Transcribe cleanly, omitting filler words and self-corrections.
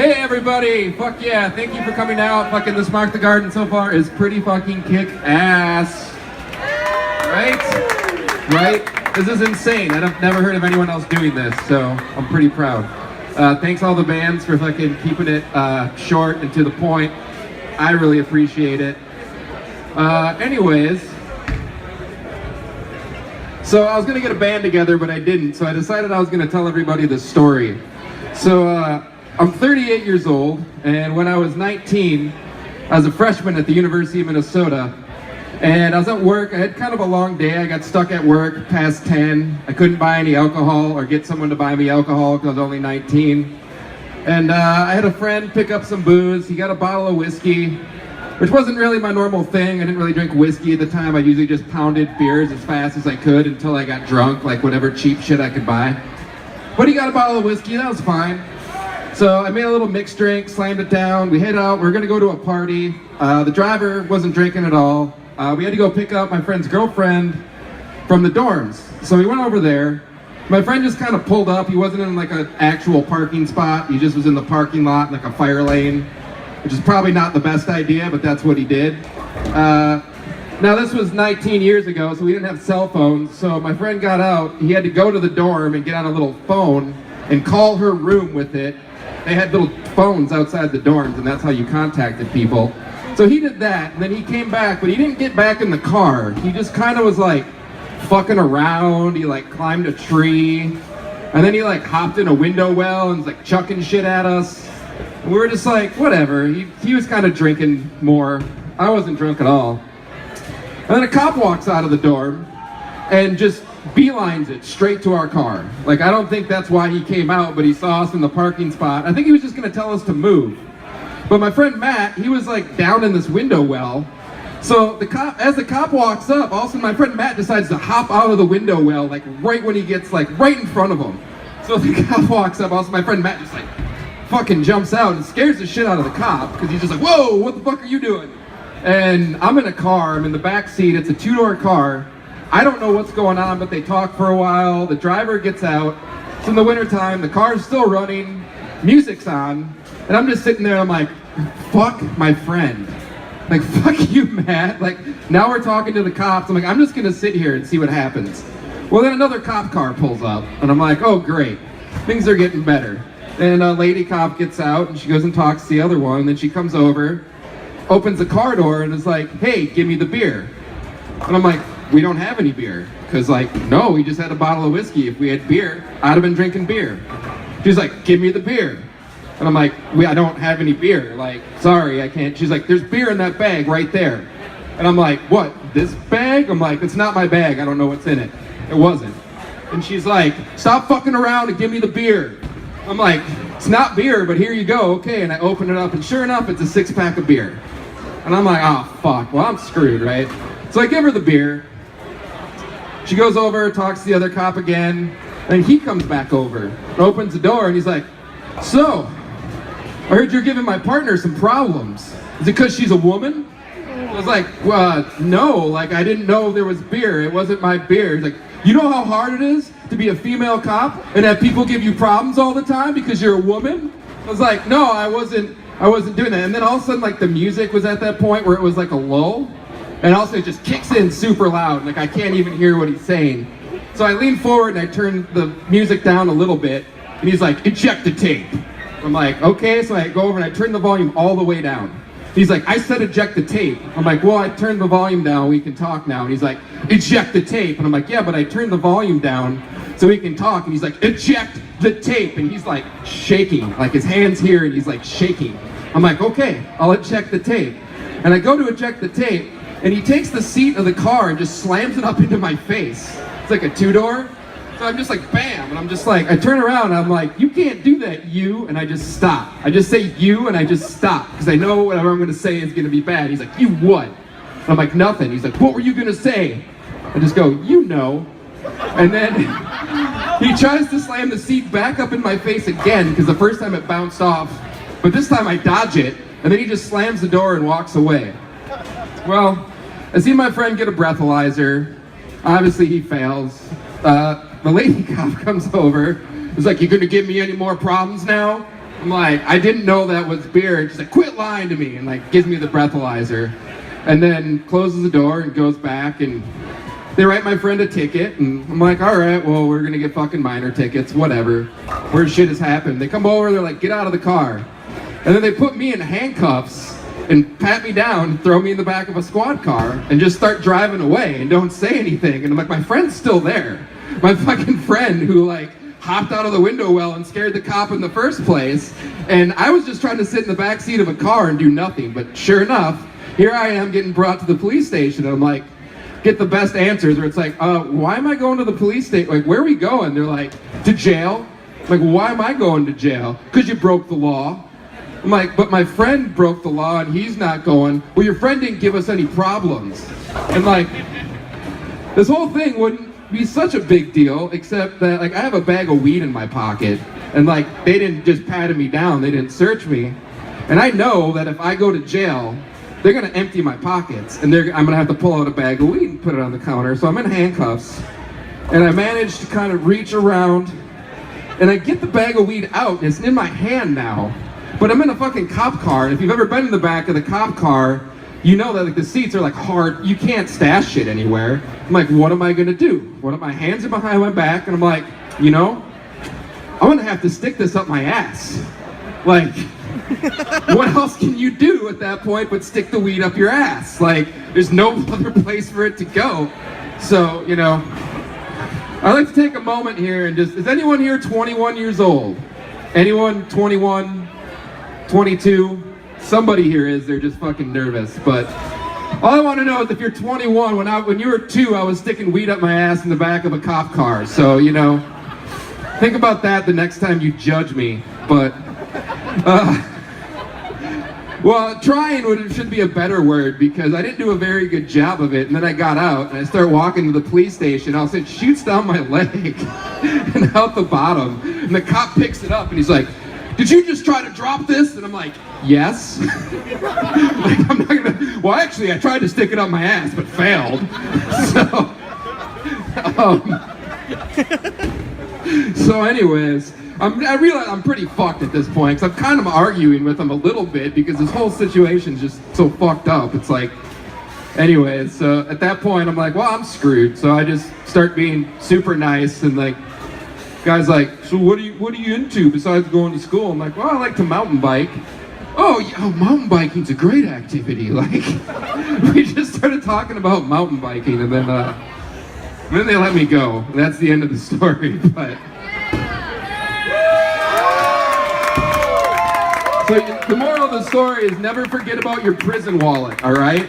Hey everybody, fuck yeah, thank you for coming out. Fucking this Mark the Garden so far is pretty fucking kick ass. Right? This is insane. I've never heard of anyone else doing this, so I'm pretty proud. Thanks all the bands for fucking keeping it short and to the point. I really appreciate it. Anyways, so I was gonna get a band together, but I didn't, so I decided I was gonna tell everybody this story. So, I'm 38 years old, and when I was 19, I was a freshman at the University of Minnesota, and I was at work. I had kind of a long day. I got stuck at work past 10. I couldn't buy any alcohol or get someone to buy me alcohol because I was only 19. And I had a friend pick up some booze. He got a bottle of whiskey, which wasn't really my normal thing. I didn't really drink whiskey at the time. I usually just pounded beers as fast as I could until I got drunk, like whatever cheap shit I could buy. But he got a bottle of whiskey, that was fine. So I made a little mixed drink, slammed it down, we head out, we were gonna go to a party. The driver wasn't drinking at all. We had to go pick up my friend's girlfriend from the dorms. So we went over there. My friend just kind of pulled up. He wasn't in like an actual parking spot. He just was in the parking lot, like a fire lane, which is probably not the best idea, but that's what he did. Now this was 19 years ago, so we didn't have cell phones. So my friend got out, he had to go to the dorm and get on a little phone and call her room with it. They had little phones outside the dorms, and that's how you contacted people. So he did that, and then he came back, but he didn't get back in the car. He just kind of was like fucking around. He like climbed a tree, and then he like hopped in a window well and was like chucking shit at us. And we were just like, whatever. He was kind of drinking more. I wasn't drunk at all. And then a cop walks out of the dorm and just beelines it straight to our car. Like, I don't think that's why he came out, but he saw us in the parking spot. I think he was just gonna tell us to move. But my friend Matt, he was like down in this window well. So as the cop walks up, all of a sudden my friend Matt decides to hop out of the window well, like right when he gets like right in front of him. So the cop walks up, also my friend Matt just like fucking jumps out and scares the shit out of the cop, because he's just like, whoa, what the fuck are you doing? And I'm in a car, I'm in the back seat, it's a two-door car. I don't know what's going on, but they talk for a while. The driver gets out. It's in the wintertime, the car's still running, music's on, and I'm just sitting there, I'm like, fuck my friend. Like, fuck you, Matt. Like, now we're talking to the cops. I'm like, I'm just gonna sit here and see what happens. Well, then another cop car pulls up, and I'm like, oh, great. Things are getting better. And a lady cop gets out, and she goes and talks to the other one, and then she comes over, opens the car door, and is like, hey, give me the beer. And I'm like, we don't have any beer. Because like, no, we just had a bottle of whiskey. If we had beer, I'd have been drinking beer. She's like, give me the beer. And I'm like, I don't have any beer. Like, sorry, I can't. She's like, there's beer in that bag right there. And I'm like, what, this bag? I'm like, it's not my bag. I don't know what's in it. It wasn't. And she's like, stop fucking around and give me the beer. I'm like, it's not beer, but here you go. Okay, and I open it up, and sure enough, it's a 6-pack of beer. And I'm like, oh, fuck, well, I'm screwed, right? So I give her the beer. She goes over, talks to the other cop again, and he comes back over, opens the door, and he's like, so, I heard you're giving my partner some problems. Is it because she's a woman? I was like, well, no, like, I didn't know there was beer. It wasn't my beer. He's like, you know how hard it is to be a female cop and have people give you problems all the time because you're a woman? I was like, no, I wasn't doing that. And then all of a sudden, like, the music was at that point where it was like a lull. And also it just kicks in super loud, like I can't even hear what he's saying. So I lean forward and I turn the music down a little bit, and he's like, eject the tape. I'm like, okay, so I go over and I turn the volume all the way down. He's like, I said eject the tape. I'm like, well, I turned the volume down, we can talk now. And he's like, eject the tape. And I'm like, yeah, but I turned the volume down so we can talk. And he's like, eject the tape. And he's like shaking, like his hand's here and he's like shaking. I'm like, okay, I'll eject the tape. And I go to eject the tape, and he takes the seat of the car and just slams it up into my face. It's like a two-door. So I'm just like, bam, and I'm just like, I turn around and I'm like, you can't do that, you, and I just stop. I just say you, and I just stop, because I know whatever I'm gonna say is gonna be bad. He's like, you what? And I'm like, nothing. He's like, what were you gonna say? I just go, you know. And then he tries to slam the seat back up in my face again, because the first time it bounced off, but this time I dodge it, and then he just slams the door and walks away. Well, I see my friend get a breathalyzer. Obviously he fails. The lady cop comes over. He's like, you gonna give me any more problems now? I'm like, I didn't know that was beer. She's like, quit lying to me, and like gives me the breathalyzer, and then closes the door and goes back, and they write my friend a ticket, and I'm like, all right, well, we're gonna get fucking minor tickets, whatever. Weird shit has happened. They come over, they're like, get out of the car, and then they put me in handcuffs and pat me down and throw me in the back of a squad car and just start driving away and don't say anything. And I'm like, my friend's still there. My fucking friend who like hopped out of the window well and scared the cop in the first place. And I was just trying to sit in the back seat of a car and do nothing. But sure enough, here I am getting brought to the police station. And I'm like, get the best answers where it's like, why am I going to the police station? Like, where are we going? They're like, to jail. I'm like, why am I going to jail? Because you broke the law. I'm like, but my friend broke the law and he's not going. Well, your friend didn't give us any problems. And like, this whole thing wouldn't be such a big deal, except that like I have a bag of weed in my pocket, and like they didn't just pat me down, they didn't search me. And I know that if I go to jail, they're gonna empty my pockets, and I'm gonna have to pull out a bag of weed and put it on the counter. So I'm in handcuffs, and I managed to kind of reach around, and I get the bag of weed out, and it's in my hand now. But I'm in a fucking cop car, and if you've ever been in the back of the cop car, you know that like the seats are like hard, you can't stash shit anywhere. I'm like, what am I gonna do? My hands are behind my back, and I'm like, you know, I'm gonna have to stick this up my ass. Like, what else can you do at that point but stick the weed up your ass? Like, there's no other place for it to go. So, you know, I'd like to take a moment here and just, is anyone here 21 years old? Anyone 21, 22? Somebody here is, they're just fucking nervous. But all I want to know is if you're 21, when you were 2, I was sticking weed up my ass in the back of a cop car. So, you know, think about that the next time you judge me. But, well, trying should be a better word, because I didn't do a very good job of it. And then I got out and I started walking to the police station. All of a sudden, it shoots down my leg and out the bottom. And the cop picks it up and he's like, did you just try to drop this? And I'm like, yes. Like, I'm not gonna, well, actually, I tried to stick it up my ass, but failed. So anyways, I realize I'm pretty fucked at this point, because I'm kind of arguing with him a little bit, because this whole situation's just so fucked up. It's like, anyways, so at that point, I'm like, well, I'm screwed. So I just start being super nice, and like, guy's like, so what are you into besides going to school? I'm like, well, I like to mountain bike. Oh, yeah, mountain biking's a great activity. Like, we just started talking about mountain biking, and then they let me go. That's the end of the story. But so the moral of the story is never forget about your prison wallet, all right?